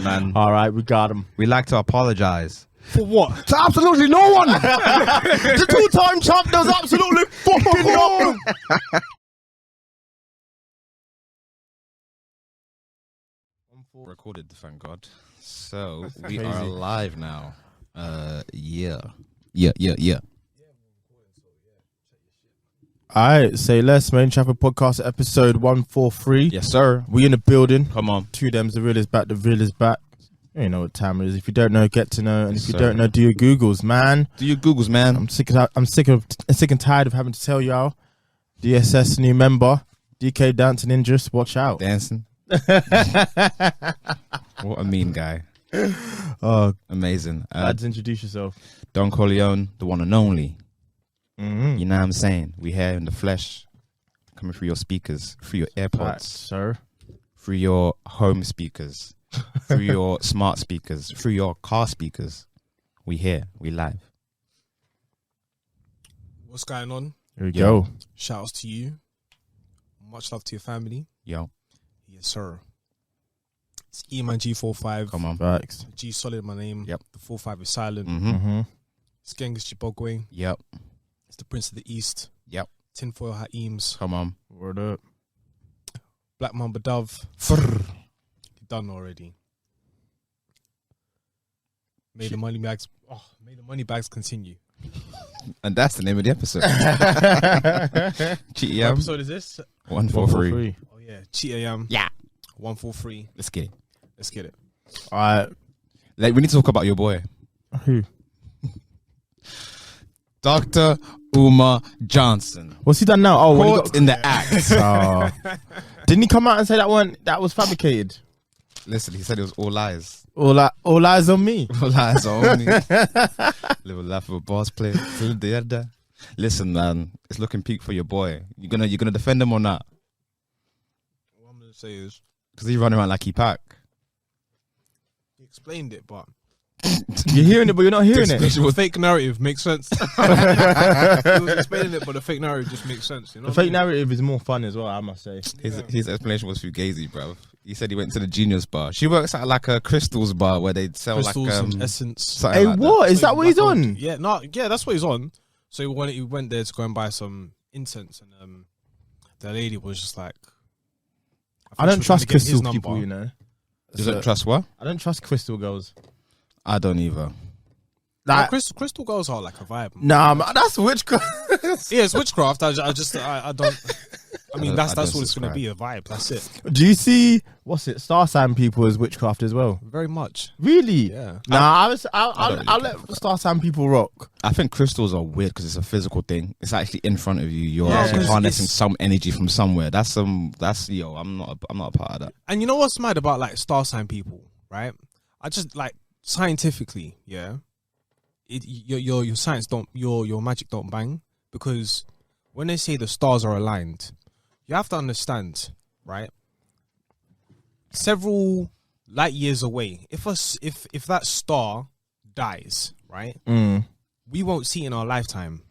Listen, man. All right, we got him. We like to apologize. For what? To absolutely no one. The two-time champ does absolutely fucking nothing. Recorded, thank God. So we are live now. Yeah. Alright, say less. Made In Chafford podcast episode 143. Yes, sir. We in the building. Come on. Two them's the real is back. The real is back. You know what time it is. If you don't know, get to know. And if you Sir. don't know, do your Googles, man. Do your Googles, man. I'm sick and tired of having to tell y'all. DSS new member. DK dancing ninjas. Watch out. Dancing. What a mean guy. Oh, Amazing. lads, introduce yourself. Don Corleone, the one and only. Mm-hmm. You know what I'm saying? We here in the flesh, coming through your speakers, through your AirPods, Right, sir. through your home speakers, through your smart speakers, through your car speakers. We here, we live. What's going on? Here we Yo. go. Shout outs to you. Much love to your family. Yo, Yes, sir. It's Eman G45. come on. Facts. G solid, my name. Yep. The 45 is silent. Mm-hmm. Mm-hmm. It's Genghis Chibogwe. Yep, It's the Prince of the East. yep. Tinfoil Hat Eames. Come on. Word up. Black Mamba Dove. You're done already. May the money bags. Oh, may the money bags continue. And that's the name of the episode. What GTM episode is this? 143. Oh yeah, GTM. Yeah. 143. Let's get it. Let's get it. All right. Like, we need to talk about your boy, Who? Dr. Umar Johnson. What's he done now? Oh, when he Caught in the act. Oh. Didn't he come out and say that was fabricated? Listen, he said it was all lies. All eyes on me. All lies only. Live a life of a boss player. Listen, man, it's looking peak for your boy. You gonna defend him or not? What I'm gonna say is, Because he's running around like he pack. he explained it, but You're hearing it, but you're not hearing it. the fake narrative makes sense. He was explaining it, but the fake narrative just makes sense. You know The fake narrative is more fun as well, I must say. His explanation was fugazi, bro. He said he went to the Genius bar. She works at like a crystals bar where they sell crystals like and essence. something Hey, like what? that. Is that what he's on? Yeah, that's what he's on. So he went there to go and buy some incense, and the lady was just like, I don't trust crystal people, you know. You don't trust what? I don't trust crystal girls. I don't either. Like, Crystal girls are like a vibe. nah, man, that's witchcraft. Yeah, it's witchcraft. I don't. I mean, that's don't what it's gonna subscribe. be, a vibe. That's it. Do you see star sign people as witchcraft as well? Very much. Really? Yeah. Nah, don't I'll really let star sign people rock. I think crystals are weird because it's a physical thing. It's actually in front of you. You're Yeah, actually 'cause harnessing it's- some energy from somewhere. That's I'm not a part of that. And you know what's mad about like star sign people, right? I just like scientifically, yeah. Your science don't your magic don't bang, because when they say the stars are aligned, you have to understand, right? Several light years away, if that star dies, right, we won't see it in our lifetime.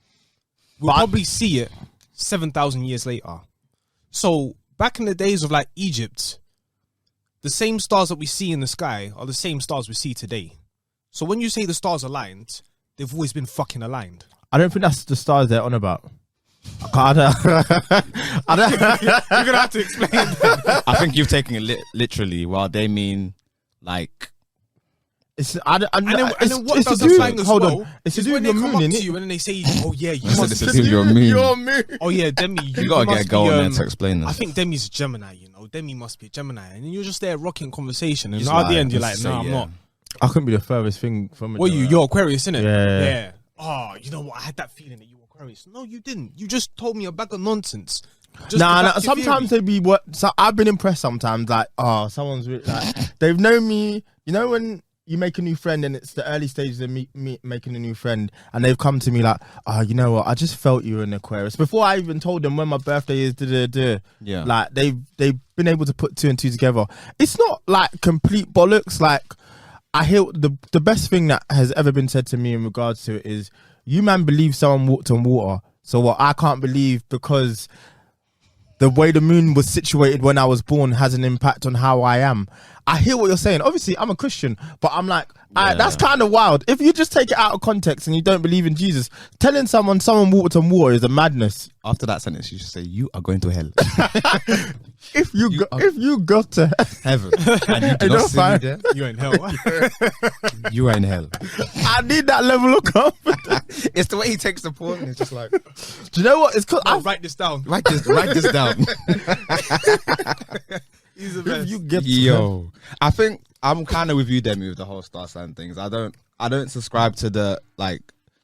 We'll probably see it 7,000 years later. So back in the days of like Egypt, the same stars that we see in the sky are the same stars we see today. So when you say the stars aligned, they've always been fucking aligned. I don't think that's the stars they're on about. I don't. You're gonna have to explain that. I think you've taken it literally, while they mean like It's And then what it's does to the do. slang as Hold well? on. It's to is do when with they your come moon, up to innit? you and then they say, "Oh yeah, you said must." it's to do with your moon. Your moon. Oh yeah, Demi. you gotta must get a go be, on there to explain this. I think Demi's a Gemini. You know, Demi must be a Gemini, and then you're just there rocking conversation, and Just at the lie. end you're Just like, "No, say, I'm yeah. not." I couldn't be the furthest thing from. What you're Aquarius, innit? Yeah. Yeah. Oh, you know what? I had that feeling that you were Aquarius. No, you didn't. You just told me a bag of nonsense. Just to Nah. back your Sometimes theory. they be what. So I've been impressed sometimes. Like, someone's really, like they've known me. You know when you make a new friend and it's the early stages of me making a new friend, and they've come to me like, you know what? I just felt you were an Aquarius before I even told them when my birthday is. Yeah. Like they've been able to put two and two together. It's not like complete bollocks. Like I hear the best thing that has ever been said to me in regards to it is, you man believe someone walked on water. So what I can't believe, because the way the moon was situated when I was born has an impact on how I am. I hear what you're saying. Obviously, I'm a Christian, but I'm like, that's kind of wild. If you just take it out of context and you don't believe in Jesus, telling someone walked on water is a madness. After that sentence, you should say, "You are going to hell." If you go to heaven and you do not see me there, You're in hell. you are in hell. I need that level of confidence. It's the way he takes the point. It's just like, Do you know what? It's because I'll write this down. write this down. He's the best. you get Yo, I think I'm kind of with you, Demi, with the whole star sign things. I don't subscribe to the like.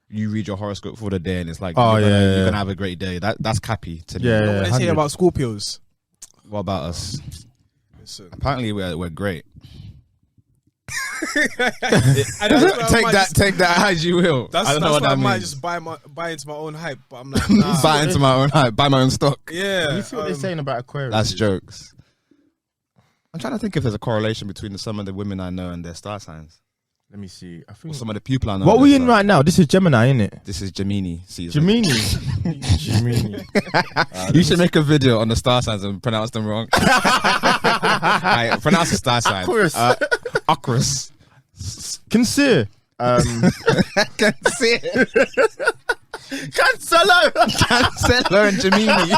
You read your horoscope for the day and it's like, you're gonna have a great day. That's cappy to me. You know what they say about Scorpios? What about us? Listen. Apparently we're great. Take that as you will. That's I don't know what why that I might means. just buy into my own hype, but I'm like, nah. Buy into my own hype, buy my own stock. Yeah. You see what they're saying about Aquarius? That's jokes. I'm trying to think if there's a correlation between some of the women I know and their star signs. Let me see. I Or think. some of the people I know. What and are we their in star- right now? This is Gemini, isn't it? This is Gemini season. Gemini. Gemini. You should make a video on the star signs and pronounce them wrong. Right, pronounce the star sign. Aquarius. Aquarius. Consider. Cancelo. Cancelo and Gemini.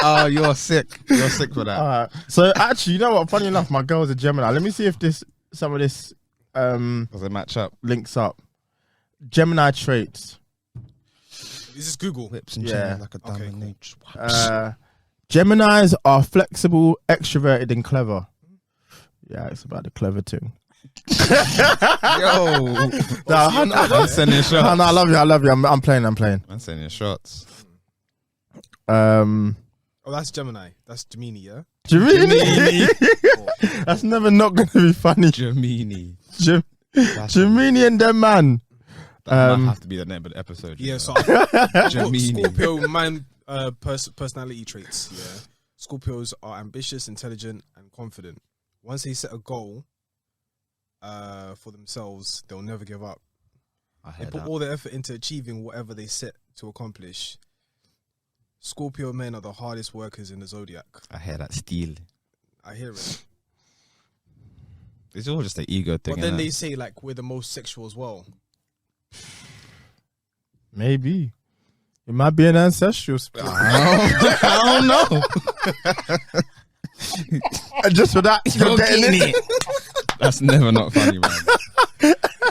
Oh, you're sick. You're sick for that. Alright. So actually, you know what? Funny enough, my girl's a Gemini. Let me see if some of this Does it match up? links up. Gemini traits. Is this Google? Whips and Yeah. chains like a diamond nature. Geminis are flexible, extroverted, and clever. Yeah, it's about the clever thing. Yo, I'm sending shots. No, I love you. I'm playing. I'm sending shots. Oh, that's Gemini. That's Gemini, yeah? Gemini. That's never not going to be funny. Gemini. Gemini and them man. That might have to be the name of the episode. Yeah, so Gemini. Scorpio man personality traits, yeah. Scorpios are ambitious, intelligent, and confident. Once they set a goal for themselves, they'll never give up. They put all their effort into achieving whatever they set to accomplish. Scorpio men are the hardest workers in the zodiac. I hear that steel. I hear it. It's all just an ego thing. But then innit? they say like we're the most sexual as well. Maybe. It might be an ancestral spirit. I don't know. And just for that, you're getting it. That's never not funny, man.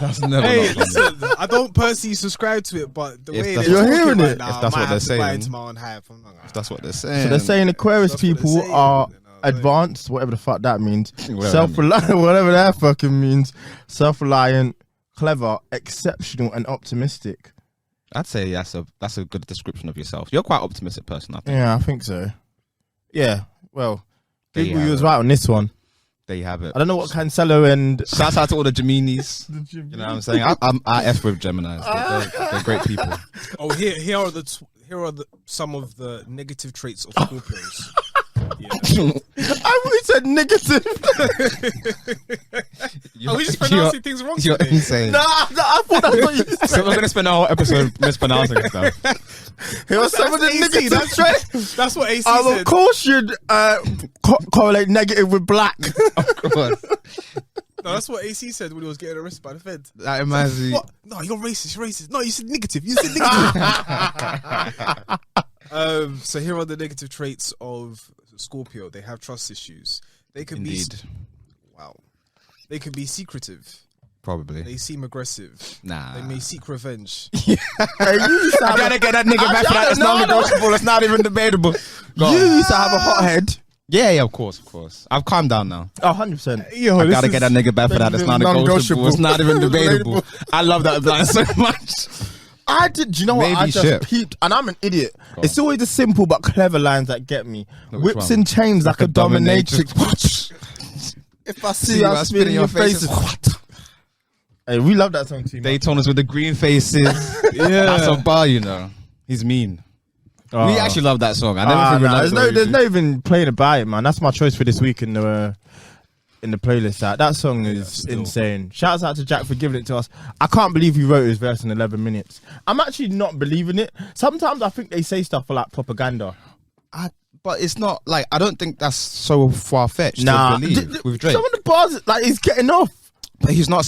That's never Hey, not funny. listen, I don't personally subscribe to it, but the If way that's they're what- You're talking hearing right it. now, If I that's might what they're have to buy saying. into my own hype. I'm not gonna- That's what they're saying. So they're saying Aquarius That's what they're people saying, are you know, advanced, whatever the fuck that means. Whatever that Self-reliant, whatever that fucking means. Self-reliant, clever, exceptional, and optimistic. I'd say that's a good description of yourself. You're quite an optimistic person, I think. Yeah, I think so. Yeah, well, There you Google, you have was it. right on this one. There you have it. I don't know what Cancelo and Shouts out to all the Geminis. You know what I'm saying? I F with Geminis. They're great people. Oh, here are some of the negative traits of Scorpios. Yeah. I really said negative. Are we just pronouncing things wrong You're today? insane. Nah, I thought that's what you said. So we're gonna spend our whole episode mispronouncing stuff. Here was some of the AC, negative traits. That's what AC Of said. course, you'd correlate negative with black. Of course. No, that's what AC said when he was getting arrested by the Fed. That reminds me. What? No, you're racist. You're racist. No, you said negative. You said negative. So here are the negative traits of Scorpio. They have trust issues. They can Indeed. They can be secretive. Probably. They seem aggressive. Nah. They may seek revenge. Hey, you used to I have gotta get that nigga back for that. It's No, not negotiable. It's not even debatable. Go you on. used to have a hot head. Yeah, of course. I've calmed down now. Oh, 100%. Yo, I gotta get that nigga back for that. It's not negotiable. It's not even debatable. I love that line so much. I did. Do you know what? Maybe I just shit. peeped, and I'm an idiot. Go It's always the simple but clever lines that get me. Which Whips one? and chains like a dominatrix. dominatrix. If I see you, I spit in your faces. Hey, we love that song too much. Daytonas with the green faces. Yeah. That's a bar, you know. He's mean. We actually love that song. I never think we loved it. there's no even playing about it, man. That's my choice for this week in the playlist. That song is still. insane. Shouts out to Jack for giving it to us. I can't believe he wrote his verse in 11 minutes. I'm actually not believing it. Sometimes I think they say stuff for like propaganda. But it's not like I don't think that's so far fetched Nah, to believe with Drake. some of the bars, like, he's getting off. But he's not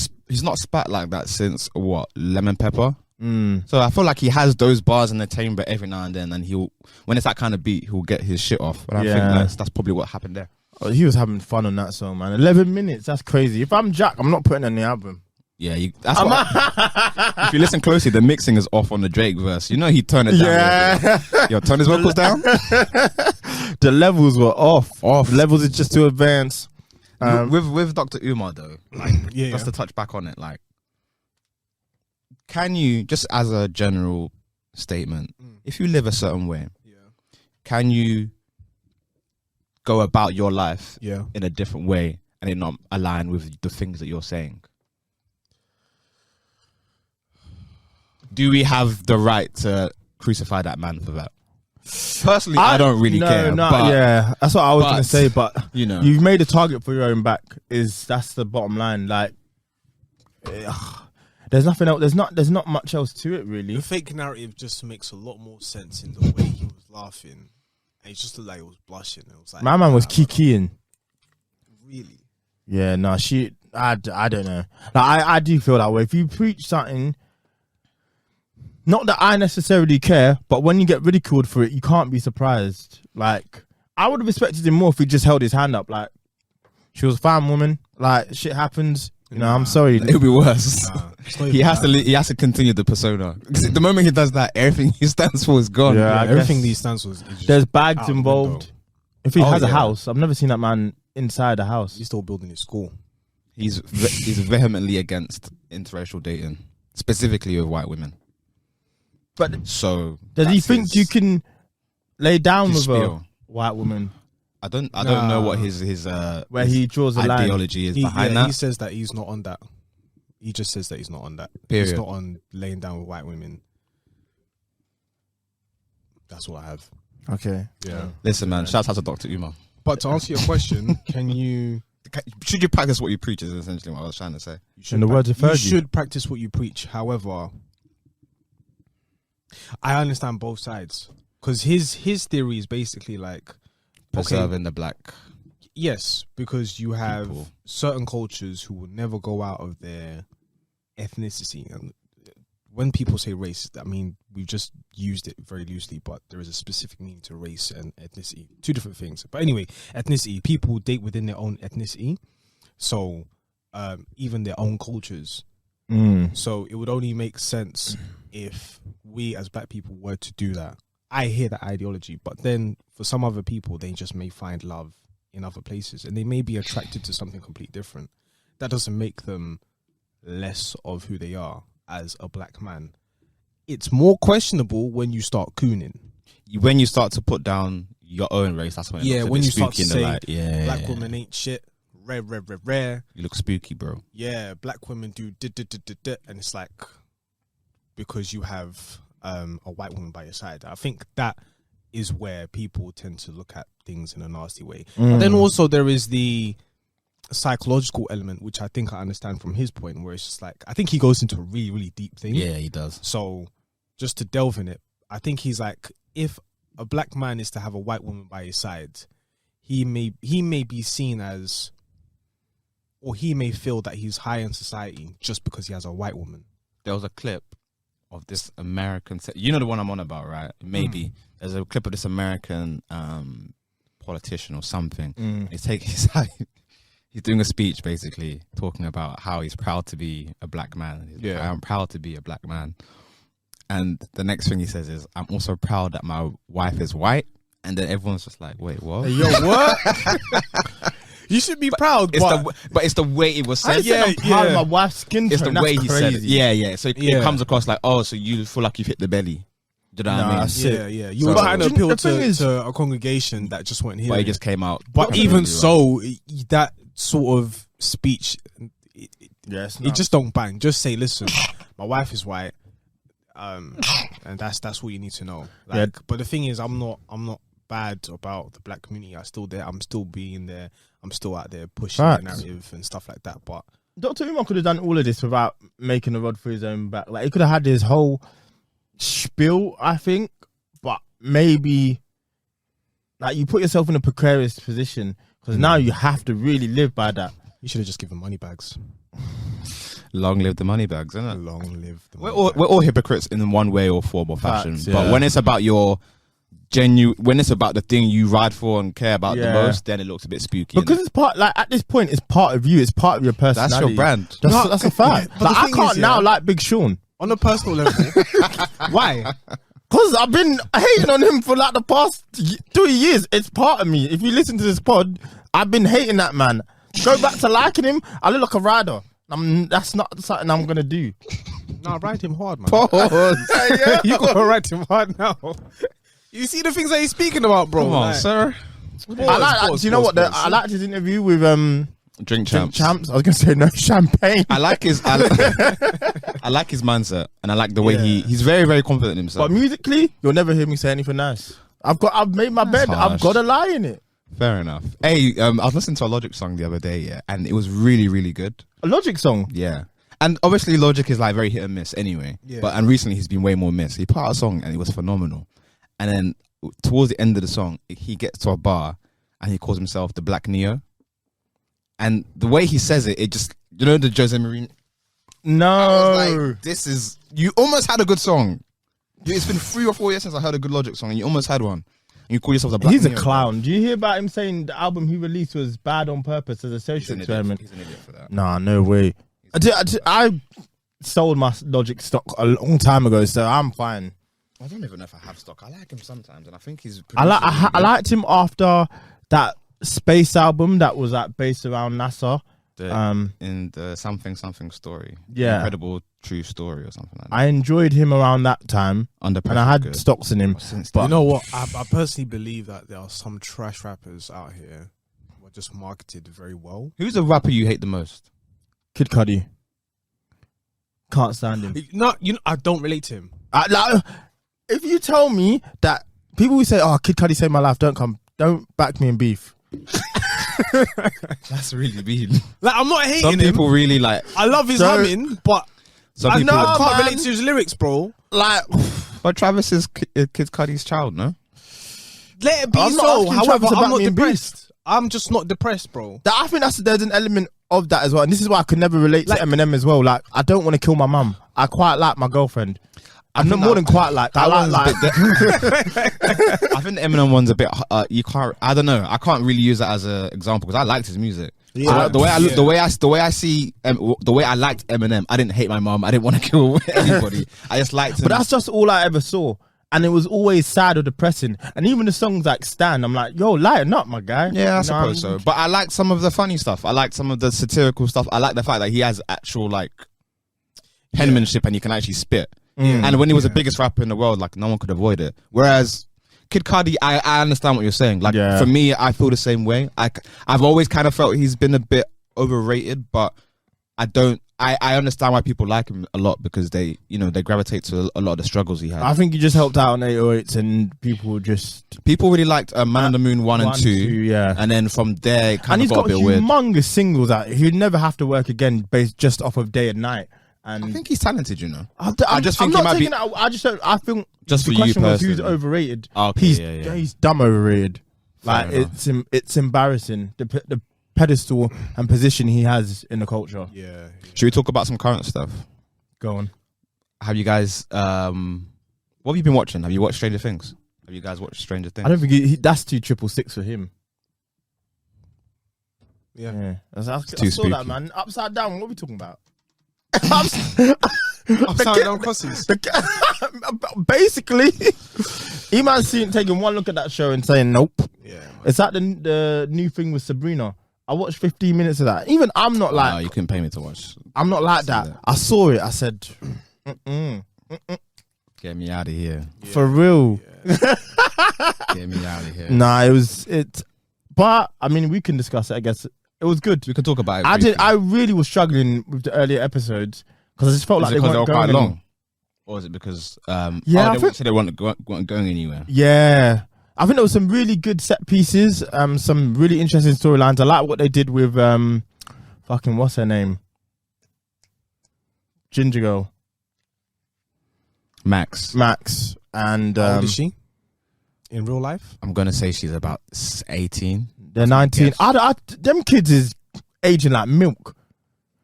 spat like that since what, Lemon Pepper. Mm. So I feel like he has those bars in the chamber every now and then, and when it's that kind of beat, he'll get his shit off. And I think that's probably what happened there. Oh, he was having fun on that song, man. 11 minutes, that's crazy. If I'm Jack, I'm not putting it on the album. Yeah, that's if you listen closely, the mixing is off on the Drake verse. You know he turned it down. Yeah. Yo, turn his vocals down. The levels were off. The levels is just too advanced. With Dr. Umar though, like just to touch back on it, like, can you, just as a general statement, if you live a certain way, can you go about your life in a different way and it not align with the things that you're saying? Do we have the right to crucify that man for that? Personally, I don't really care. Yeah, that's what I was going to say. But you know, you've made a target for your own back. That's the bottom line. Like, there's nothing else. There's not much else to it, really. The fake narrative just makes a lot more sense in the way he was laughing. And it just looked like he was blushing. It was like, my man was kikiing. Really? Yeah, no, I don't know. Like, I do feel that way. If you preach something, not that I necessarily care, but when you get ridiculed for it, you can't be surprised. Like, I would have expected him more if he just held his hand up. Like, she was a fine woman. Like, shit happens. You know, I'm sorry. It'll be worse. He has to continue the persona. The moment he does that, everything he stands for is gone. Yeah, everything he stands for is there's bags involved. If he has a house, I've never seen that man inside a house. He's still building his school. He's vehemently against interracial dating, specifically with white women. But so does he think you can lay down with a white woman? I don't know what his where he draws the ideology is behind that. He says that he's not on that. He just says that he's not on that. Period. He's not on laying down with white women. That's what I have. Okay. Yeah. Listen, man. Shout out to Dr. Umar. But to answer your question, should you practice what you preach? Is essentially what I was trying to say. In the words of Fergie, you should practice what you preach. However, I understand both sides, because his theory is basically like preserving the black. Yes, because you have people. Certain cultures who will never go out of their ethnicity. And when people say race, I mean, we've just used it very loosely, but there is a specific meaning to race and ethnicity. Two different things. But anyway, ethnicity, people date within their own ethnicity. So even their own cultures. So it would only make sense if we as black people were to do that. I hear that ideology, but then for some other people, they just may find love in other places and they may be attracted to something completely different. That doesn't make them less of who they are as a black man. It's more questionable when you start cooning. When you start to put down your own race, that's when when you start to say black women ain't shit, rare. You look spooky, bro. Yeah, black women do and it's like because you have a white woman by your side. I think that is where people tend to look at things in a nasty way. But then also there is the psychological element, which I think I understand from his point, where it's just like, I think he goes into a really, really deep thing. Yeah, he does. So just to delve in it, I think he's like, if a black man is to have a white woman by his side, he may be seen as, or he may feel that he's high in society just because he has a white woman. There was a clip of this American, you know the one I'm on about, right? Maybe there's a clip of this American politician or something. He's doing a speech basically talking about how he's proud to be a black man. I'm proud to be a black man. And the next thing he says is, I'm also proud that my wife is white. And then everyone's just like, wait, what? Hey, yo, what? You should be proud, but it's the way it was said. I'm proud of my wife's skin tone. It's the way he said it. Yeah. So it comes across like, oh, so you feel like you've hit the belly. Do you know what I mean? Yeah. You were trying to appeal to a congregation that just went here. But it just came out. But even so, that sort of speech, it just don't bang. Just say, listen, my wife is white, and that's what you need to know. But the thing is, I'm not bad about the black community. I'm still there. I'm still being there. I'm still out there pushing the narrative and stuff like that. But Dr. Umar could have done all of this without making a rod for his own back. Like, he could have had his whole spiel, I think, but maybe like you put yourself in a precarious position because now you have to really live by that. You should have just given money bags. Long live the money bags, isn't it? Long live the We're money bags. all hypocrites in one way or form or fashion. Facts, But yeah. when it's about your when it's about the thing you ride for and care about the Yeah. most, then it looks a bit spooky. Because it's part, like at this point, it's part of you. It's part of your personality. that's your brand. That's a fact. but Like, the I thing can't is, now yeah. like Big Sean. On a personal level, why? Because I've been hating on him for like the past 3 years. It's part of me. If you listen to this pod, I've been hating that man. Go back to liking him. I look like a rider. That's not something I'm going to do. Nah, ride him hard, man. Yeah. You gotta ride him hard now. You see the things that he's speaking about, bro. Come on, Like, sir. I like. Do you know what? I liked his interview with Drink Champs. champs. I was going to say no champagne. I like his I like his mindset, and I like the way Yeah. he's very, very confident in himself. But musically, you'll never hear me say anything nice. I've made my bed. harsh. I've got a lie in it. Fair enough. Hey, I was listening to a Logic song the other day, yeah, and it was really, really good. A Logic song. Yeah. And obviously Logic is like very hit and miss anyway. Yeah. And recently he's been way more miss. He put out a song and it was phenomenal. And then towards the end of the song, he gets to a bar and he calls himself the Black Neo. And the way he says it, it just, you know, the Jose Marine. No. I was like, this is, you almost had a good song. It's been 3 or 4 years since I heard a good Logic song and you almost had one. And you call yourself the Black He's a Neo. clown. Do you hear about him saying the album he released was bad on purpose as a He's social an experiment? idiot. He's an idiot for that. Nah, no way. I sold my Logic stock a long time ago, so I'm fine. I don't even know if I have stock. I like him sometimes, and I think he's. I liked him after that Space album that was like based around NASA. In the something story. Yeah. Incredible true story or something like that. I enjoyed him around that time, Under and I had good. stocks in him. Since But You know what? I personally believe that there are some trash rappers out here who are just marketed very well. Who's the rapper you hate the most? Kid Cudi. Can't stand him. No, I don't relate to him. If you tell me that people who say, "Oh, Kid Cudi saved my life," don't back me in beef. That's really mean. Like, I'm not hating Some him. people really like. I love his So- humming, but Some I people. know I can't man. relate to his lyrics, bro. Like, But Travis is Kid Cudi's child, no? Let it be I'm not so. asking However, Travis to I'm back not me in depressed. I'm just not depressed, bro. I think there's an element of that as well, and this is why I could never relate to Eminem as well. Like, I don't want to kill my mum. I quite like my girlfriend. I'm not think more that- than quite like. I That like. one's a bit I think the Eminem one's a bit. You can't. I don't know. I can't really use that as an example because I liked his music. Yeah. So the way I look, the way I see, the way I liked Eminem, I didn't hate my mom. I didn't want to kill anybody. I just liked him. But that's just all I ever saw, and it was always sad or depressing. And even the songs like "Stan," I'm like, "Yo, lighten up, my guy." Yeah, I You know, suppose so. But I like some of the funny stuff. I like some of the satirical stuff. I like the fact that he has actual like penmanship and he can actually spit. And when he was the biggest rapper in the world, like no one could avoid it. Whereas Kid Cudi, I understand what you're saying. Like for me, I feel the same way. I've always kind of felt he's been a bit overrated, but I don't. I understand why people like him a lot because they gravitate to a lot of the struggles he had. I think he just helped out on 808s, and people People really liked Man on the Moon 1 and 2, yeah. and then from there, it And kind of he's got a got bit weird. humongous singles out. He'd never have to work again, based just off of Day and Night. And I think he's talented, you know. I just think I'm he not might be. taking that. I just don't. I think Just the for you question was who's personally. overrated. Okay, He's dumb overrated. Fair Like enough. it's embarrassing the pedestal and position he has in the culture. Yeah. Should we talk about some current stuff? Go on. Have you guys? What have you been watching? Have you watched Stranger Things? Have you guys watched Stranger Things? I don't think that's 266 for him. Yeah. I too saw that, spooky. man. Upside down. What are we talking about? Upside down crosses. Basically, Eman taking one look at that show and saying nope. Yeah. Man. It's like the new thing with Sabrina. I watched 15 minutes of that. Even I'm not like No, you couldn't pay me to watch. I'm not like that. that. I saw it. I said, Get me out of here. for real. Get me out of here. Nah, it. But I mean, we can discuss it. I guess it was good. We could talk about it. I briefly. I really was struggling with the earlier episodes because I just felt Is like it they because weren't they were going quite any- long, or is it because Yeah, I they think- said they weren't going anywhere? Yeah. I think there was some really good set pieces, some really interesting storylines. I like what they did with fucking what's her name? Ginger girl. Max. Max and How old is she? in real life? I'm gonna say she's about 18. They're 19. Them kids is aging like milk.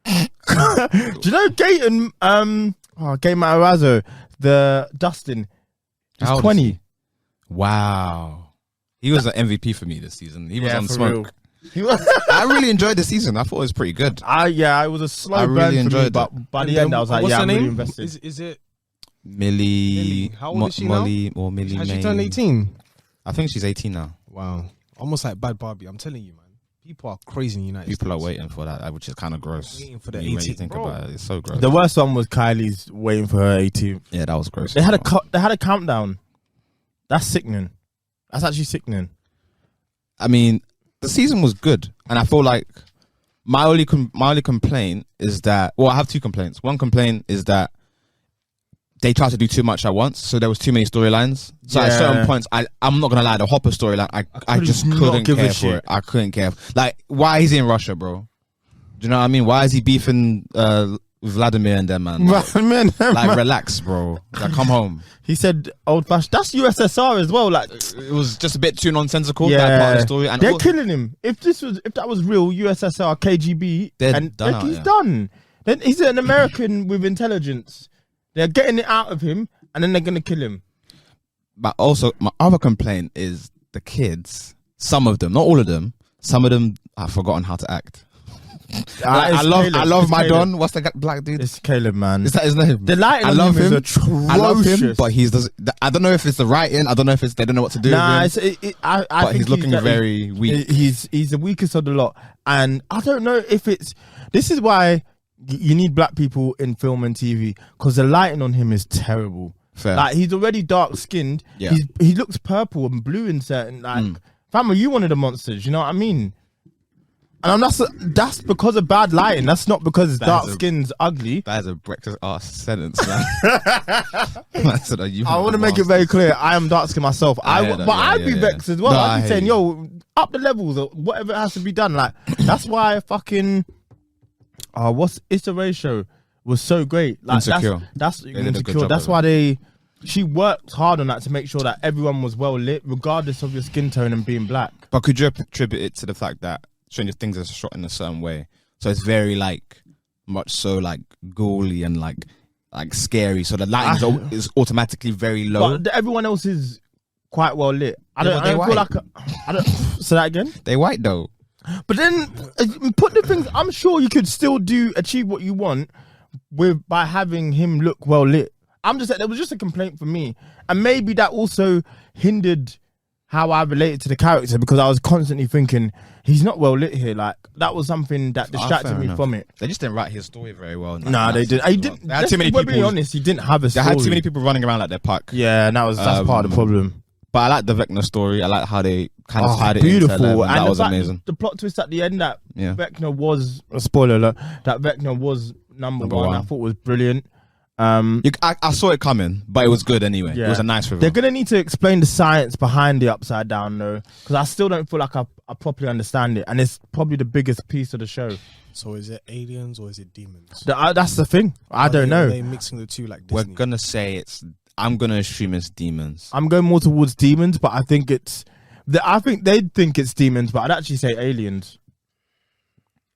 Do you know Gaten? Gaten Matarazzo, the Dustin. He's How old is 20. he? Wow, he was an MVP for me this season. He was on for smoke. real. He was. I really enjoyed the season. I thought it was pretty good. It was a slow I burn really for me, enjoyed but it. by the end I was like, What's yeah, her I'm name? really invested. Is it Millie. How old is she now? Molly or Millie Has May. she turned 18? I think she's 18 now. Wow. Almost like Bad Barbie. I'm telling you, man. People are crazy in the United People States. are waiting for that, which is kind of gross. Waiting for the When you 18, think bro. about it, it's so gross. The worst one was Kylie's waiting for her 18th. Yeah, that was gross. They had a countdown. That's sickening. That's actually sickening. I mean, the season was good, and I feel like my only complaint is that. Well, I have two complaints. One complaint is that they tried to do too much at once, so there was too many storylines. So at certain points, I'm not gonna lie, the Hopper storyline, I just couldn't give a care for shit. it. I couldn't care. Like, why is he in Russia, bro? Do you know what I mean? Why is he beefing Vladimir and them, man? Like, relax, bro. Like, come home. He said old fashioned. That's USSR as well. Like, It was just a bit too nonsensical. That part of the story, and they're killing him. If that was real USSR, KGB, he's done. Then he's an American with intelligence. They're getting it out of him, and then they're gonna kill him. But also, my other complaint is the kids. Some of them, not all of them. Some of them have forgotten how to act. I love my Caleb. Don. What's the black dude? It's Caleb, man. Is that his name? The lighting I on love him is him. atrocious. I love him, but I don't know if it's the writing. I don't know if it's they don't know what to do. Nah, with him, I but think he's looking very weak. He's the weakest of the lot, and I don't know if it's. This is why you need black people in film and TV, because the lighting on him is terrible. Fair. Like, he's already dark skinned. Yeah. He looks purple and blue in certain, like, fam, are you one of the monsters? You know what I mean? And that's because of bad lighting. That's not because dark skin's ugly. That is a breakfast ass sentence, man. Man said, I want to make it very clear. I am dark skinned myself. I'd be vexed as well. No, I'd be saying, yo, up the levels or whatever has to be done. Like, that's why fucking what's Issa Rae's show was so great. Like, Insecure. That's did a good Insecure. job That's of why she worked hard on that to make sure that everyone was well lit, regardless of your skin tone and being black. But could you attribute it to the fact that Stranger Things is shot in a certain way, so it's very much so ghouly and like scary, so the lighting is automatically very low. But everyone else is quite well lit. I Yeah, don't but feel like I don't say that again. They white though. But then put the things. I'm sure you could still achieve what you want by having him look well lit. I'm just, there was just a complaint for me, and maybe that also hindered how I related to the character, because I was constantly thinking he's not well lit here. Like, that was something that distracted me from it. They just didn't write his story very well. Nah, they didn't. They had too many people. To be honest, he didn't have a They story. had too many people running around like their pack. Yeah, and that's part of the problem. But I like the Vecna story. I like how they kind of tied it beautiful. into 11. And That was fact, amazing. The plot twist at the end that Yeah. Vecna was a spoiler alert. That Vecna was number one. I thought was brilliant. I saw it coming, but it was good anyway. Yeah. It was a nice reveal. They're gonna need to explain the science behind the upside down though, because I still don't feel like I properly understand it, and it's probably the biggest piece of the show. So is it aliens or is it demons? That's the thing. I don't know. Are they mixing the two like We're Disney? gonna say I'm gonna assume it's demons. I'm going more towards demons, but I think I think they'd think it's demons, but I'd actually say aliens.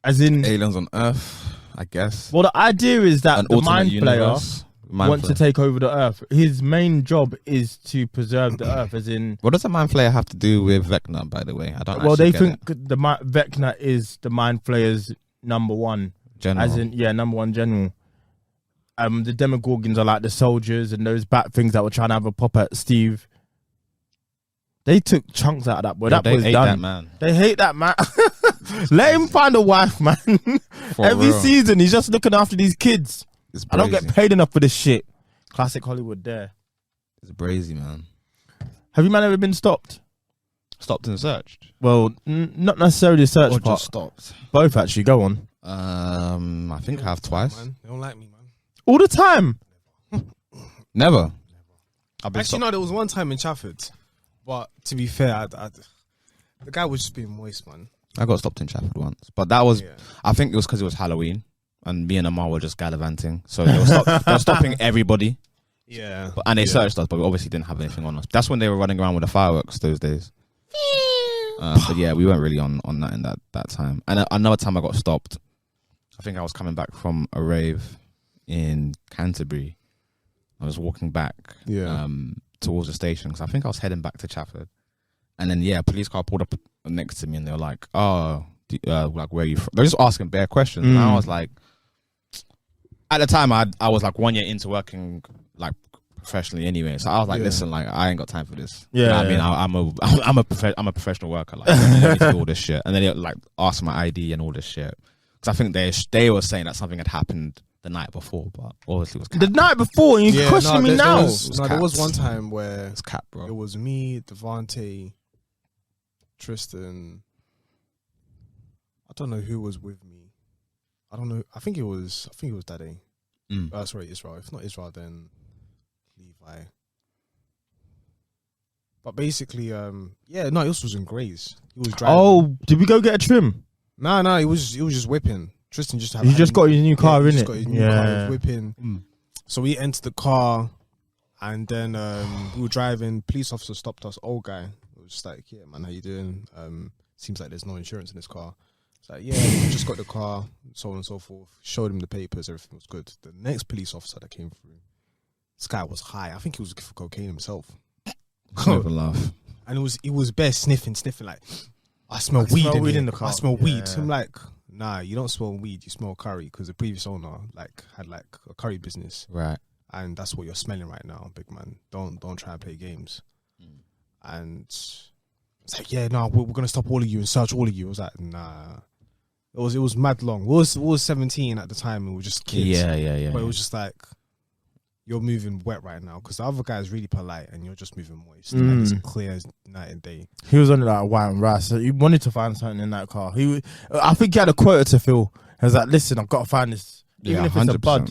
As in Aliens on Earth, I guess. Well, the idea is that An the alternate mind player universe. wants to take over the Earth. His main job is to preserve the Earth, as in. What does the Mind Flayer have to do with Vecna, by the way? I don't. Well, they actually think the Vecna is the mind flayer's number one. General. As in, number one general. The Demogorgons are like the soldiers and those bat things that were trying to have a pop at Steve. They took chunks out of that boy. That they was hate done. that man. They hate that man. Let him find a wife, man. Every real. season, he's just looking after these kids. It's I don't get brazy. paid enough for this shit. Classic Hollywood there. It's brazy, man. Have you man ever been stopped? Stopped and searched. Well, not necessarily the search Or part. just stopped. Both actually. Go on. I think I have twice. Man, they don't like me, man. All the time. Never. I've been Actually, stopped. no, there was one time in Chafford, but to be fair, the guy was just being moist, man. I got stopped in Chafford once, but that was. Yeah. I think it was because it was Halloween, and me and Umar were just gallivanting, so they were stopping everybody. Yeah. And they searched us, but we obviously didn't have anything on us. That's when they were running around with the fireworks those days. But yeah, we weren't really on that in that time. And another time I got stopped. I think I was coming back from a rave in Canterbury. I was walking back towards the station because I think I was heading back to Chafford. And then, a police car pulled up next to me and they were like, oh, like, where are you from? They're just asking bare questions. And I was like, at the time, I was like 1 year into working like professionally anyway. So I was like, listen, like, I ain't got time for this. Yeah. You know what I mean, I'm a professional worker. Like, I don't need to do all this shit. And then they like asked my ID and all this shit. Because I think they were saying that something had happened the night before, but obviously it was cap. The night before, and you question me now. There was one time where It's cap, bro. it was me, Devante, Tristan. I don't know who was with me. I don't know. I think it was Daddy. Sorry, Israel. If not Israel, then Levi. But basically, it was in Grays. He was driving. Oh, did we go get a trim? No, it was just whipping. Tristan just had. He just got his new car, innit? He just got his new car. He was whipping. So we entered the car, and then we were driving. Police officer stopped us. Old guy. It was just like, yeah, man, how you doing? Seems like there's no insurance in this car. It's like, yeah, we just got the car, so on and so forth. Showed him the papers, everything was good. The next police officer that came through, this guy was high. I think he was looking for cocaine himself. Never laugh. And it was bare sniffing like, I smell weed in the car. I smell weed. I'm like, nah, you don't smell weed, you smell curry, because the previous owner had a curry business. Right. And that's what you're smelling right now, big man. Don't try and play games. And it's like, yeah, no, we're gonna stop all of you and search all of you. I was like, nah. It was mad long. We was 17 at the time and we were just kids. Yeah. But it was just like, you're moving wet right now because the other guy is really polite and you're just moving moist. Like, it's clear as night and day. He was only like a white and rice. So he wanted to find something in that car. I think he had a quota to fill. He was like, listen, I've got to find this. Even if it's a bud.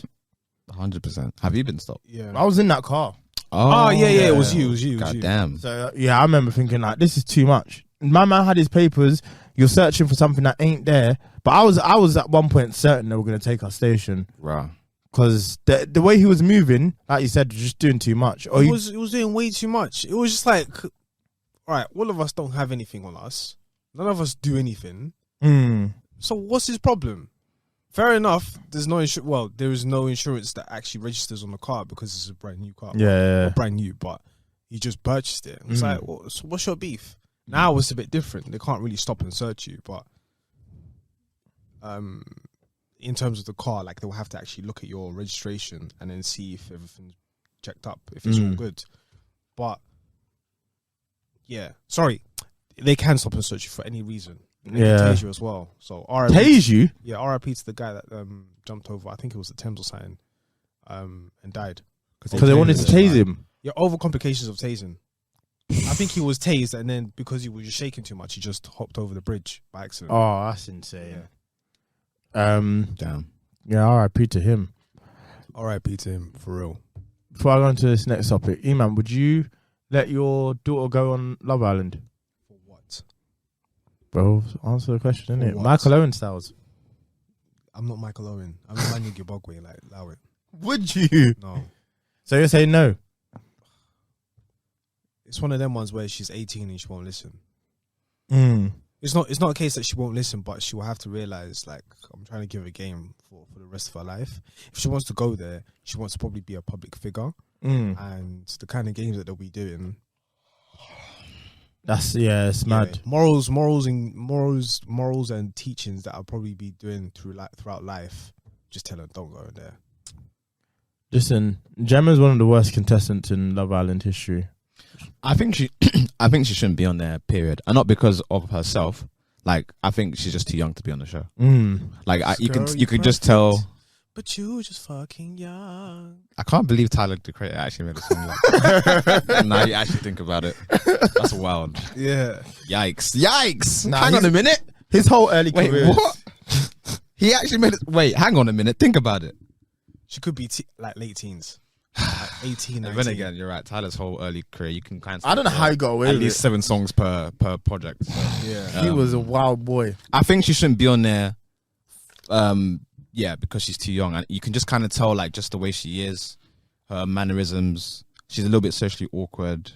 100%. Have you been stopped? Yeah. I was in that car. Oh, yeah. It was you. God damn. So, I remember thinking like, this is too much. My man had his papers. You're searching for something that ain't there. But I was at one point certain they were going to take our station. Right. Because the way he was moving, like you said, was just doing too much. It was doing way too much. It was just like, all right, all of us don't have anything on us. None of us do anything. So what's his problem? Fair enough. There's no insurance. Well, there is no insurance that actually registers on the car because it's a brand new car. Yeah. Not brand new, but he just purchased it. It's like, so what's your beef? Now it's a bit different. They can't really stop and search you, but in terms of the car, like they'll have to actually look at your registration and then see if everything's checked up, if it's all good. But yeah, sorry, they can stop and search you for any reason. They can tase you as well. So RIP, tase you? Yeah, RIP to the guy that jumped over. I think it was the Thames or something, and died because they wanted to tase him. Yeah, over complications of tasing. I think he was tased, and then because he was just shaking too much, he just hopped over the bridge by accident. Oh, that's insane. Yeah. Damn. Yeah, RIP to him. RIP to him, for real. Before I go on to this next topic, Eman, would you let your daughter go on Love Island? For what? Bro, answer the question, innit? What? Michael Owen styles. I'm not Michael Owen. I'm Emmanuel Gibogwe, like, allow it. Would you? No. So you're saying no? It's one of them ones where she's 18 and she won't listen. It's not a case that she won't listen, but she will have to realize, like, I'm trying to give her a game for the rest of her life. If she wants to go there, she wants to probably be a public figure. And the kind of games that they'll be doing. It's mad. Morals and teachings that I'll probably be doing throughout life. Just tell her, don't go there. Listen, Gemma's one of the worst contestants in Love Island history. I think she shouldn't be on there, period. And not because of herself. Like, I think she's just too young to be on the show. Like, you can just tell. But you just fucking young. I can't believe Tyler, the creator, actually made a song like that. Now you actually think about it. That's wild. Yeah. Yikes. Nah, hang on a minute. His whole early career. What? He actually made it. Wait, hang on a minute. Think about it. She could be like late teens. Like 18, 19. Then again, you're right. Tyler's whole early career, you can kind of. I don't know how he got away at with least it. 7 songs per project. So. Yeah. He was a wild boy. I think she shouldn't be on there. Yeah, because she's too young, and you can just kind of tell, like, just the way she is. her mannerisms. She's a little bit socially awkward.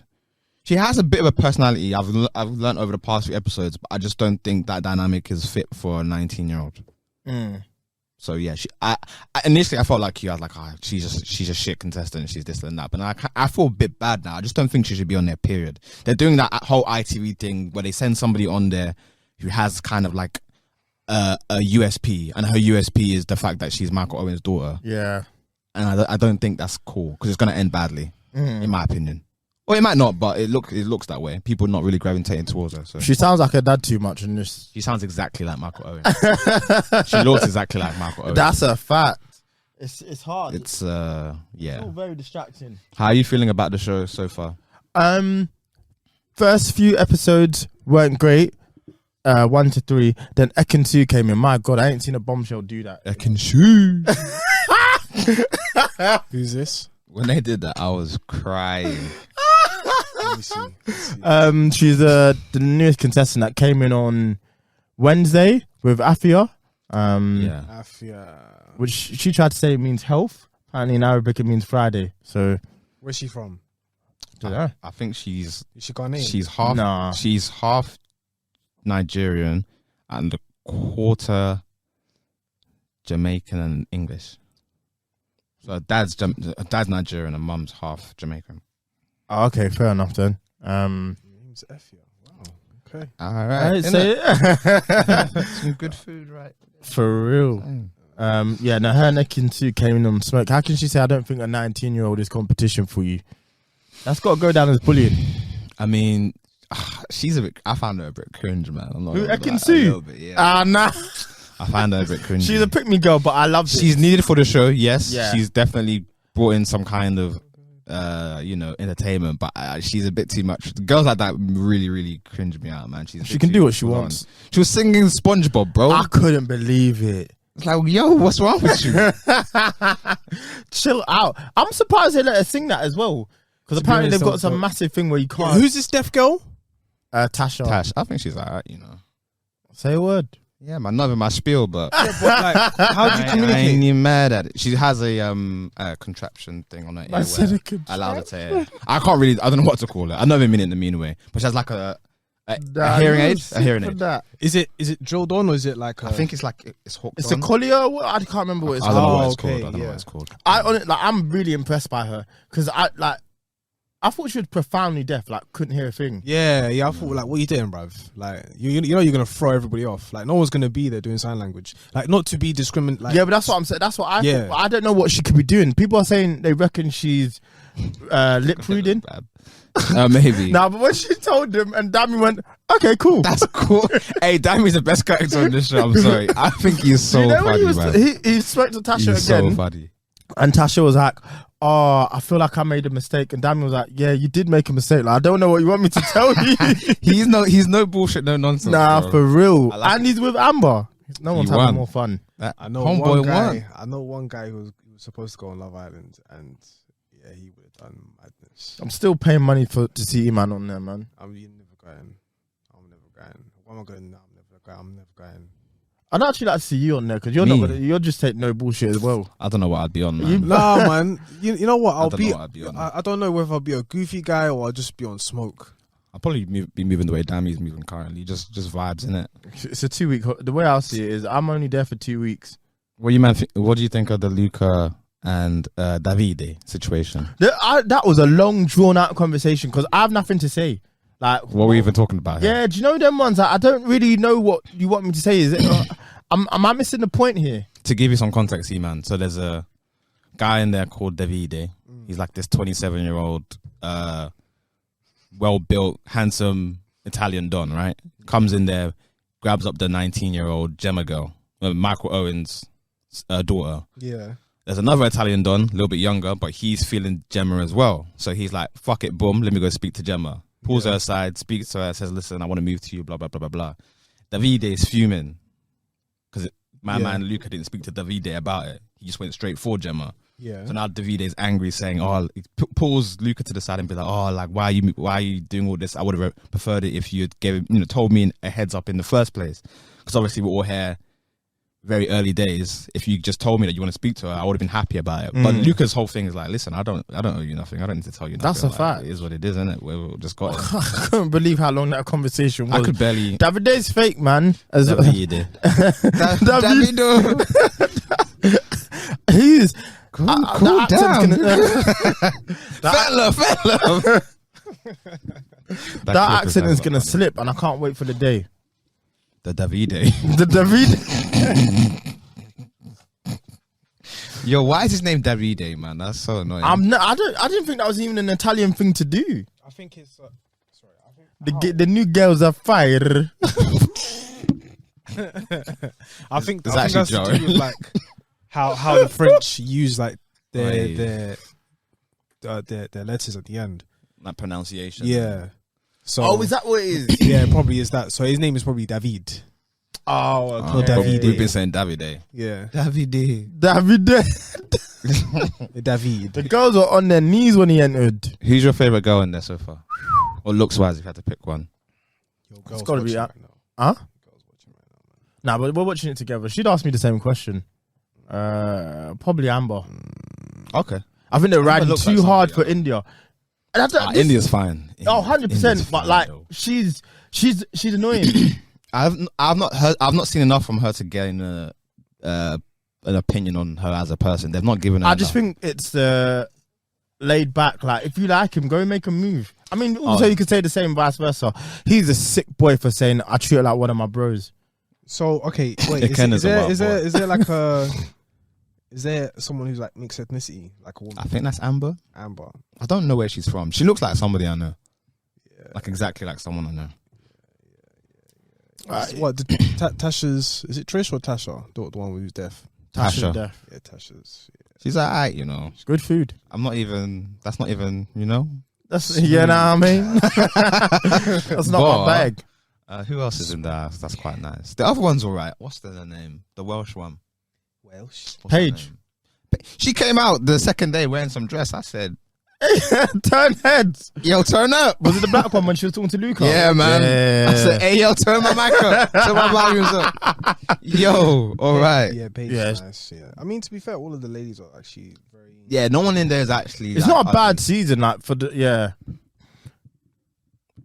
She has a bit of a personality. I've learned over the past few episodes, but I just don't think that dynamic is fit for a 19-year-old. So yeah, initially I felt like you. I was like, she's a shit contestant. She's this and that. But I feel a bit bad now. I just don't think she should be on there. Period. They're doing that whole ITV thing where they send somebody on there who has kind of like a USP, and her USP is the fact that she's Michael Owen's daughter. Yeah, and I don't think that's cool because it's gonna end badly, in my opinion. Or it might not, but it looks that way. People not really gravitating towards her. So she sounds like her dad too much in this. She sounds exactly like Michael Owen. She looks exactly like Michael Owen. That's a fact. It's hard. It's yeah. It's all very distracting. How are you feeling about the show so far? First few episodes weren't great. 1 to 3. Then Ekin 2 came in. My God, I ain't seen a bombshell do that. Ekin 2. Who's this? When they did that, I was crying. Let me see. She's the newest contestant that came in on Wednesday with Afia. Yeah. Afia. Which she tried to say it means health. Apparently in Arabic it means Friday. So Where's she from? I think she's Is she Ghanaian? she's half Nigerian and a quarter Jamaican and English. So her dad's Nigerian and mum's half Jamaican. Oh, okay, fair enough then. Name's Afia. Wow. Okay. All right. Some good food, right? For real. Yeah, no, her and Ekin 2 came in on smoke. How can she say I don't think a 19-year-old is competition for you? That's got to go down as bullying. I mean, I found her a bit cringe, man. I'm not Who, gonna Ekin lie, Sue? a little bit, yeah. Nah. I find her a bit cringe. She's a pick-me girl, but I love it. She's needed for the show, yes. Yeah. She's definitely brought in some kind of, entertainment, but she's a bit too much. Girls like that really, really cringe me out, man. She can do what she wants. She was singing SpongeBob, bro. I couldn't believe it. It's like, yo, what's wrong with you? Chill out. I'm surprised they let her sing that as well. Because apparently they've got some massive thing where you can't. Who's this deaf girl? Tasha. Tash, I think she's alright, Say a word. Yeah, man, not even my spiel, but But like, how do you I communicate? ain't even mad at it. She has a contraption thing on her ear said where a allows her to hear. I don't know what to call it. I don't even mean it in the mean way, but she has like a hearing aid. A hearing aid. Is it drilled on or is it like? I think it's like it's hooked. It's on. a collier. I can't remember what it's I don't know called. what it's called. okay, I don't know yeah. what it's called. I'm really impressed by her because I thought she was profoundly deaf, like couldn't hear a thing. Yeah. I thought like, what are you doing, bruv? Like, you know you're gonna throw everybody off. Like, no one's gonna be there doing sign language. Like, not to be discriminate. Like, Yeah, but that's what I'm saying. That's what I Yeah. thought. I don't know what she could be doing. People are saying they reckon she's lip reading. Maybe. Nah, but when she told them and Dami went, okay, cool. That's cool. Hey, Dami's the best character on this show. I'm sorry. I think he's so You know funny, when man. he spoke to Tasha He's again, so funny. and Tasha was like, "Oh, I feel like I made a mistake," and Dami was like, "Yeah, you did make a mistake. Like, I don't know what you want me to tell you." He's no bullshit, no nonsense. Nah, bro. for real. I like And he's with Amber. No one's He having won. more fun. I know Homeboy one guy. won. I know one guy who was supposed to go on Love Island, and yeah, he would have done madness. I'm still paying money to see Eman on there, man. I'm never going. Why am I going? No, I'm never going. I'd actually like to see you on there because you're Me? not gonna, you'll just take no bullshit as well. I don't know what I'd be on, man. Nah, man. You know what? I don't know what I'd be on. I don't know whether I'll be a goofy guy or I'll just be on smoke. I'll probably be moving the way Dami's moving currently. Just vibes, innit? It's a 2 week. The way I see it is, I'm only there for 2 weeks. What do you think of the Luca and Davide situation? That was a long, drawn out conversation because I have nothing to say. Like, What were we even talking about here? yeah, do you know them ones? I don't really know what you want me to say. Is it? Am I missing the point here? To give you some context, man. So there's a guy in there called Davide. He's like this 27-year-old, well-built, handsome Italian don, right? Comes in there, grabs up the 19-year-old Gemma girl, Michael Owen's daughter. Yeah. There's another Italian don, a little bit younger, but he's feeling Gemma as well. So he's like, fuck it, boom, let me go speak to Gemma. Pulls her aside, speaks to her, says, listen, I want to move to you, blah, blah, blah, blah, blah. Davide is fuming because my man Luca didn't speak to Davide about it. He just went straight for Gemma. Yeah. So now Davide is angry, saying, "Oh," he pulls Luca to the side and be like, "Oh, like why are you doing all this? I would have preferred it if you had told me a heads up in the first place." Because obviously we're all here very early days, if you just told me that you want to speak to her, I would have been happy about it. But Luca's whole thing is like, listen, I don't owe you nothing. I don't need to tell you nothing. That's a fact. It is what it is, isn't it? We just got it. I couldn't believe how long that conversation was. I could barely. Davide's fake, man. Davido. He's Cool that down. Fella. That accent is gonna funny. slip, and I can't wait for the day. The Davide. The David. Yo, why is his name Davide, man? That's so annoying. I didn't think that was even an Italian thing to do. I think it's sorry. I think The new girls are fire. I think It's that's actually to do with like how the French use like their letters at the end. Like pronunciation. Yeah. So Oh, is that what it is? yeah, it probably is that. So his name is probably David. Oh, Oh, okay. Davide. We've been saying Davide. Yeah. Davide. David. David. The girls were on their knees when he entered. Who's your favorite girl in there so far? Or looks wise, if you had to pick one. Your It's girl's gotta be watching that. right now. Huh? Your girl's watching right now, man. Nah, but we're watching it together. She'd asked me the same question. Probably Amber. Okay. I think they're Amber riding looks too like hard somebody for India. And I this- India's fine. Oh, 100%. India's But fine, like, though. she's annoying. I've not seen enough from her to get an opinion on her as a person. They've not given her. I just enough. think it's laid back. Like, if you like him, go and make a move. I mean, also you could say the same vice versa. He's a sick boy for saying I treat her like one of my bros. So okay, wait. Ken Is is a there wild is there boy. is there like a is there someone who's like mixed ethnicity, like a woman? I think that's Amber. Amber. I don't know where she's from. She looks like somebody I know. Yeah. Like exactly like someone I know. What? Tasha's? Is it Trish or Tasha? The one who's deaf. Tasha. Death. Yeah, Tasha's. Yeah. She's alright, you know. It's good food. That's not even, you know. That's you know what I mean. That's not But- my bag. Who else is in there? That's quite nice. The other one's alright. What's the name? The Welsh one. Welsh. What's her Paige. name? She came out the second day wearing some dress. I said, Turn heads. yo, turn up. Was it the black one when she was talking to Luca? Yeah, man. Yeah. I said, hey, yo, turn my mic up. Turn my volumes up. Yo, all right. Yeah, Paige. Yeah. Is nice. Yeah. I mean, to be fair, all of the ladies are actually very. Yeah, no one in there is actually. It's like, not a bad ugly. season, like for the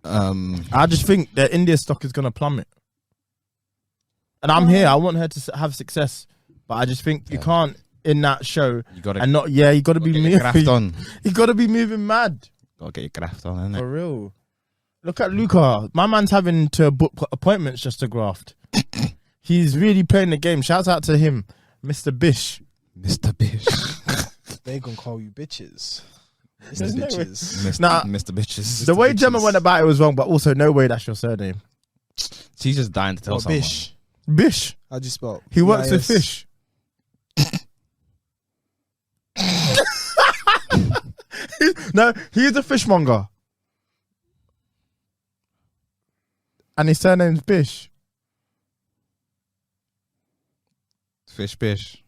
I just think that India stock is gonna plummet. And I'm here. I want her to have success, but I just think you can't in that show You gotta, and not. Yeah, you got to be get your graft moving. on. You got to be moving mad Gotta get your graft on, innit? for real. Look at Luca. My man's having to book appointments just to graft. He's really playing the game. Shouts out to him, Mr. Bish. Mr. Bish. They gonna call you bitches. There's no way. Bitches. Nah. Mr. Bitches. The way Gemma went about it was wrong, but also no way that's your surname. She's just dying to tell Or someone. Bish. Bish. How'd you spell? He works with B-I-S. fish. No, he's a fishmonger. And his surname's Bish. Fish Bish.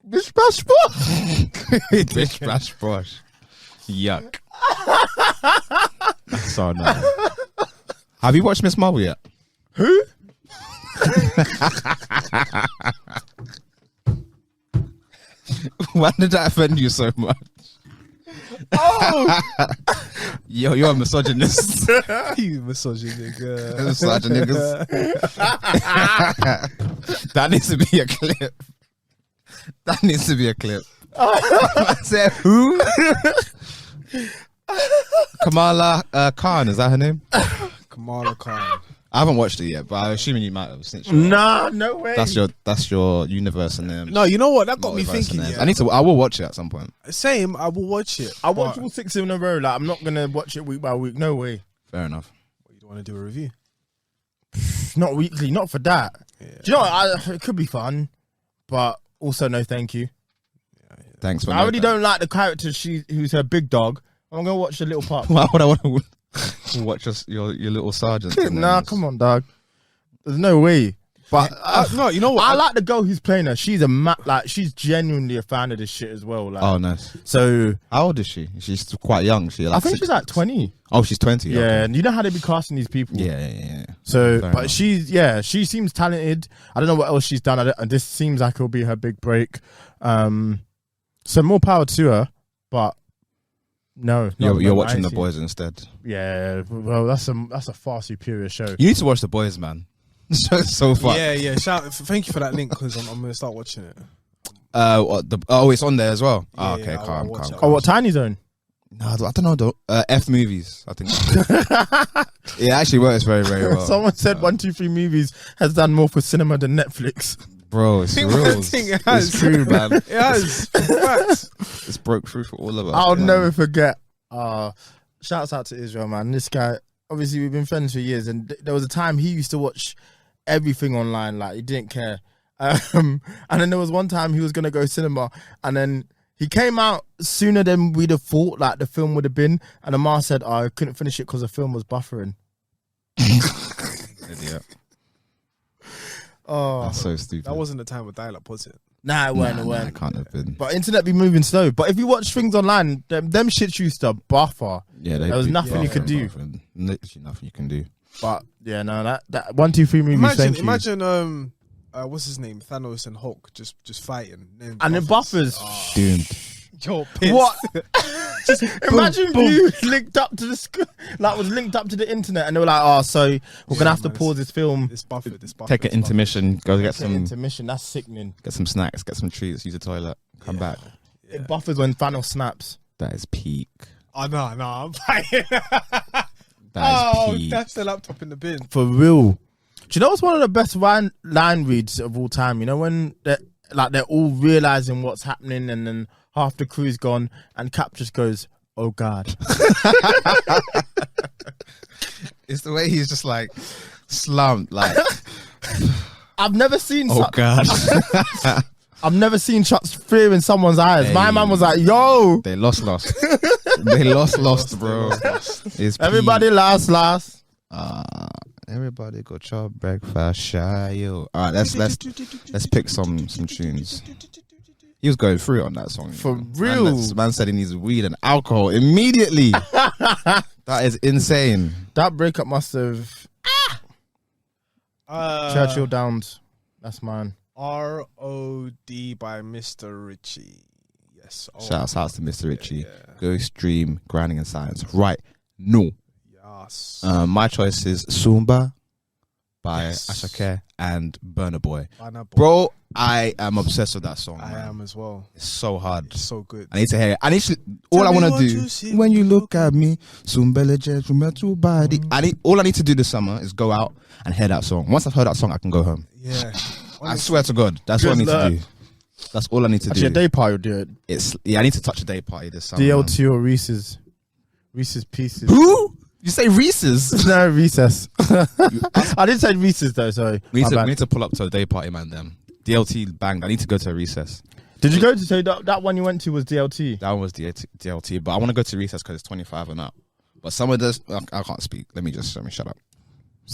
Bish Bash Bosh. Bish Bash Bosh. Yuck. That's so annoying. Have you watched Miss Marvel yet? Who? Why did that offend you so much? Oh, Yo, you're a misogynist. You misogynistic. Misogynist. That needs to be a clip. That needs to be a clip. I said, who? Kamala Khan, is that her name? Kamala Khan. I haven't watched it yet, but I'm assuming you might have since nah, no way. that's your universe and name. No, you know what? That got me Multiverse thinking. and names. Yeah. I will watch it at some point. Same. I will watch it. I watched but- all 6 in a row. Like, I'm not gonna watch it week by week. No way. Fair enough. You don't want to do a review? Not weekly. Not for that. Yeah. Do you know what? It could be fun, but also no, thank you. Thanks for I already don't like the character who's her big dog. I'm gonna watch the little pup. Why would I want to watch your little sergeant? Nah, come on, dog. There's no way. But no, you know what? I like the girl who's playing her. She's she's genuinely a fan of this shit as well. Like, Oh, nice. so How old is she? She's quite young. She like I think she's 60. like 20. Oh, she's 20. Yeah, Okay. and you know how they be casting these people. Yeah. So, Fair but enough. she seems talented. I don't know what else she's done. And this seems like it'll be her big break. So more power to her. But no, You're watching The Boys instead. Yeah, well, that's a far superior show. You need to watch The Boys, man. It's so fun. Yeah. Thank you for that link because I'm gonna start watching it. It's on there as well. Yeah, Okay, yeah, I'll calm. watch it. Oh, what Tiny Zone? No, I don't know. F movies, I think. It actually works very, very well. Someone said 123 Movies has done more for cinema than Netflix. Bro, it's real. It has. It's true, man. It has. Facts. It's broke through for all of us. I'll man. never forget. Shouts out to Israel, man. This guy, obviously, we've been friends for years, and there was a time he used to watch everything online, like he didn't care. And then there was one time he was gonna go cinema, and then he came out sooner than we'd have thought, like the film would have been. And Umar said, I couldn't finish it because the film was buffering. Idiot. Oh, That's so stupid. That wasn't the time with dial-up, was it? nah, it weren't. It can't have been. But internet be moving slow. But if you watch things online, them shits used to buffer. Yeah, there was nothing you could do. Literally nothing you can do. But yeah, no, that 123 movies. Thank you. Imagine what's his name? Thanos and Hulk just fighting. And it buffers. Doomed. You're pissed. What? Imagine you linked up to the was linked up to the internet, and they were like, "Oh, so we're gonna have to pause this film." This buffered. Take an intermission. Go get some Intermission. That's sickening. Get some snacks. Get some treats. Use the toilet. Come back. Yeah. It buffers when Thanos snaps. That is peak. Oh no, I'm fighting. That is peak. That's the laptop in the bin. For real. Do you know what's one of the best line reads of all time? You know when they're all realizing what's happening, and then half the crew's gone, and Cap just goes, "Oh God." It's the way he's just like slumped. Like, I've never seen. oh God. I've never seen such fear in someone's eyes. Hey. My man was like, "Yo, They lost. They lost, bro. It's everybody last." Everybody got your breakfast, shy yo. All right, let's pick some tunes. He was going through it on that song. For real. Man said he needs weed and alcohol immediately. That is insane. That breakup must have Churchill Downs. That's mine. R.O.D. by Mr. Richie. Yes. Shouts out to Mr. Richie. Yeah. Go stream Grinding in Silence right no. Yes. My choice is Sumba by Yes. Ashake and Burna Boy. Burna Boy. Bro, I am obsessed with that song. I man. am as well. It's so hard. It's so good. I need to hear it. All Tell I me want what to you do see when you look at me, Sumbele Jejumatu body. All I need to do this summer is go out and hear that song. Once I've heard that song, I can go home. Yeah. I swear to God, that's what I need to do. That's all I need to Actually, a do. day party will do it. I need to touch a day party this summer. DLT or Reese's Pieces. Who? You say Reese's? No, Recess. I didn't say Reese's though. Sorry. We My bad. need to pull up to a day party, man. Then DLT banged. I need to go to a recess. Did you go to say that one you went to was DLT? That one was DLT, but I want to go to recess because it's 25 and up. But some of this, I can't speak. Let me shut up.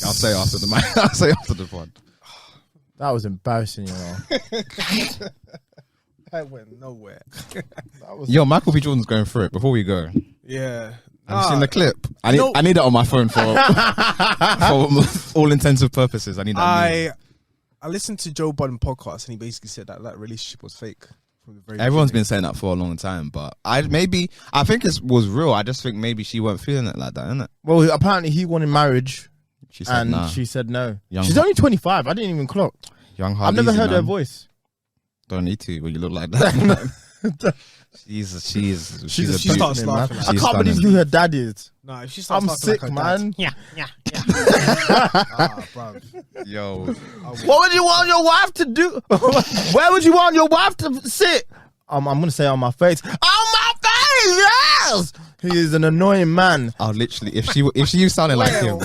I'll say after the mic. I'll say after the pod. That was embarrassing, you know. I went nowhere. Yo, Michael B. Jordan's going through it. Before we go, Yeah. have you seen the clip? I need it on my phone for all intensive purposes. I need that. I listened to Joe Budden podcast and he basically said that relationship was fake from the very Everyone's beginning. been saying that for a long time, but I think it was real. I just think maybe she weren't feeling it like that, innit? Well, apparently he wanted marriage, She said and nah. she said no. Young She's only 25. I didn't even clock. Young I've hard never easy, heard her man. voice. Don't need to when you look like that. She's She a starts beauty. laughing. I She's can't believe stunning. who her dad is. No, if she starts I'm laughing sick, like her dad- man. Yeah. Bruv. Yo, What would you want your wife to do? Where would you want your wife to sit? I'm gonna say on my face. On my face, yes. He is an annoying man. I'll literally if she sounded like him,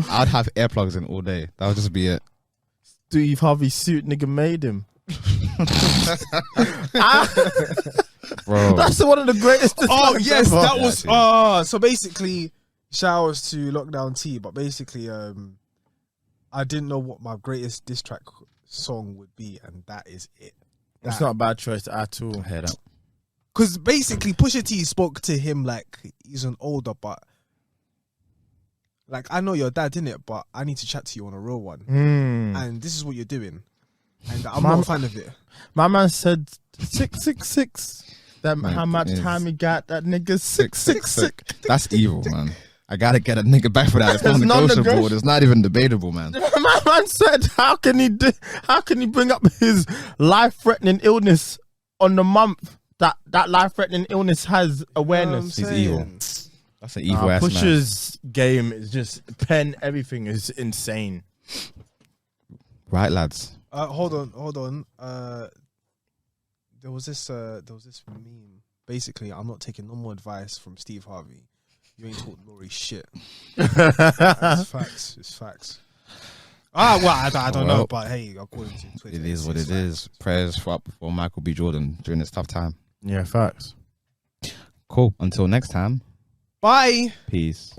I'd have earplugs in all day. That would just be it. Steve Harvey suit nigga made him. Bro. That's one of the greatest. Oh songs yes, ever. that was. dude. So basically, showers to Lockdown T, but basically, I didn't know what my greatest diss track song would be, and that is it. It's not a bad choice at all. Head up. Because basically, Pusha T spoke to him like he's an older, but like, I know your dad, innit? But I need to chat to you on a real one. And this is what you're doing. And I'm not a fan of it. My man said 666. How much time he got? That nigga 666. That's evil, man. I gotta get a nigga back for that. It's not negotiable. It's not even debatable, man. My man said, how can he bring up his life-threatening illness on the month that life-threatening illness has awareness? He's evil. That's an evil ass man. Pusha's game is just everything is insane. Right, lads. Hold on. There was this meme. Basically, I'm not taking no more advice from Steve Harvey. You ain't taught Laurie shit. It's facts. It's facts. Well, I don't know, but hey, according to Twitter, it is what it is. Prayers for Michael B. Jordan during this tough time. Yeah, facts. Cool. Until next time. Bye. Peace.